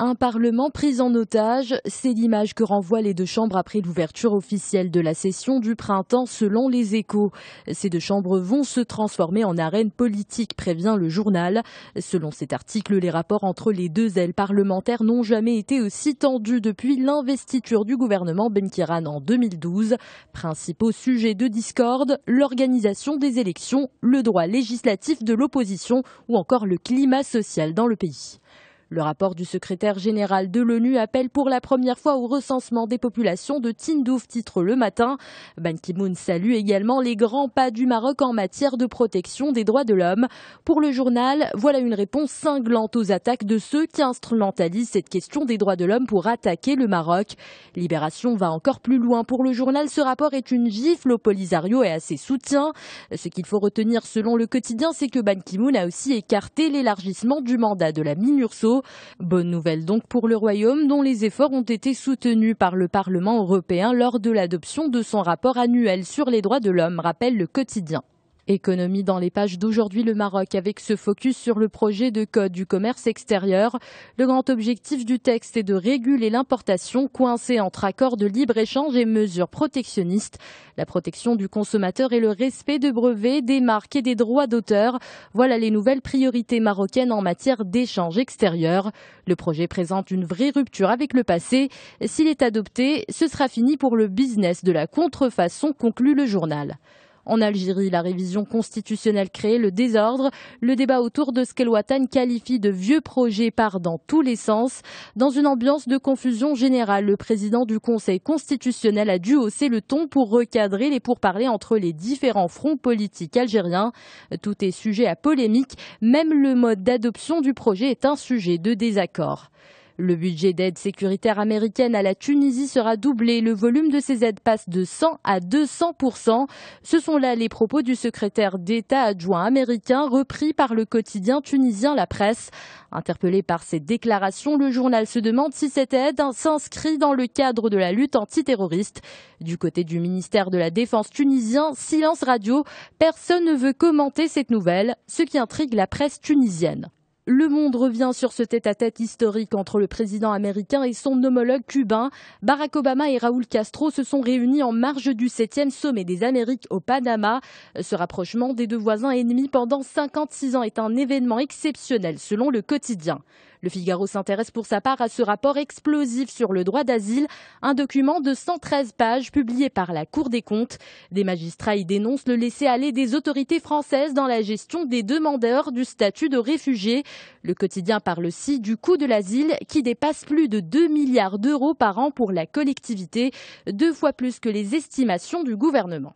Un parlement pris en otage, c'est l'image que renvoient les deux chambres après l'ouverture officielle de la session du printemps selon les Échos. Ces deux chambres vont se transformer en arène politique, prévient le journal. Selon cet article, les rapports entre les deux ailes parlementaires n'ont jamais été aussi tendus depuis l'investiture du gouvernement Benkiran en 2012. Principaux sujets de discorde, l'organisation des élections, le droit législatif de l'opposition ou encore le climat social dans le pays. Le rapport du secrétaire général de l'ONU appelle pour la première fois au recensement des populations de Tindouf, titre Le Matin. Ban Ki-moon salue également les grands pas du Maroc en matière de protection des droits de l'homme. Pour le journal, voilà une réponse cinglante aux attaques de ceux qui instrumentalisent cette question des droits de l'homme pour attaquer le Maroc. Libération va encore plus loin. Pour le journal, ce rapport est une gifle au Polisario et à ses soutiens. Ce qu'il faut retenir selon le quotidien, c'est que Ban Ki-moon a aussi écarté l'élargissement du mandat de la MINURSO. Bonne nouvelle donc pour le Royaume, dont les efforts ont été soutenus par le Parlement européen lors de l'adoption de son rapport annuel sur les droits de l'homme, rappelle le quotidien. Économie dans les pages d'aujourd'hui, le Maroc, avec ce focus sur le projet de code du commerce extérieur. Le grand objectif du texte est de réguler l'importation, coincée entre accords de libre-échange et mesures protectionnistes. La protection du consommateur et le respect de brevets, des marques et des droits d'auteur. Voilà les nouvelles priorités marocaines en matière d'échange extérieur. Le projet présente une vraie rupture avec le passé. S'il est adopté, ce sera fini pour le business de la contrefaçon, conclut le journal. En Algérie, la révision constitutionnelle crée le désordre. Le débat autour de ce qu'El Watan qualifie de vieux projet part dans tous les sens. Dans une ambiance de confusion générale, le président du Conseil constitutionnel a dû hausser le ton pour recadrer les pourparlers entre les différents fronts politiques algériens. Tout est sujet à polémique. Même le mode d'adoption du projet est un sujet de désaccord. Le budget d'aide sécuritaire américaine à la Tunisie sera doublé. Le volume de ces aides passe de 100 à 200%. Ce sont là les propos du secrétaire d'État adjoint américain repris par le quotidien tunisien La Presse. Interpellé par ces déclarations, le journal se demande si cette aide s'inscrit dans le cadre de la lutte antiterroriste. Du côté du ministère de la Défense tunisien, silence radio. Personne ne veut commenter cette nouvelle, ce qui intrigue la presse tunisienne. Le Monde revient sur ce tête-à-tête historique entre le président américain et son homologue cubain. Barack Obama et Raúl Castro se sont réunis en marge du 7e sommet des Amériques au Panama. Ce rapprochement des deux voisins ennemis pendant 56 ans est un événement exceptionnel selon le quotidien. Le Figaro s'intéresse pour sa part à ce rapport explosif sur le droit d'asile, un document de 113 pages publié par la Cour des comptes. Des magistrats y dénoncent le laisser-aller des autorités françaises dans la gestion des demandeurs du statut de réfugiés. Le quotidien parle aussi du coût de l'asile qui dépasse plus de 2 milliards d'euros par an pour la collectivité, 2 fois plus que les estimations du gouvernement.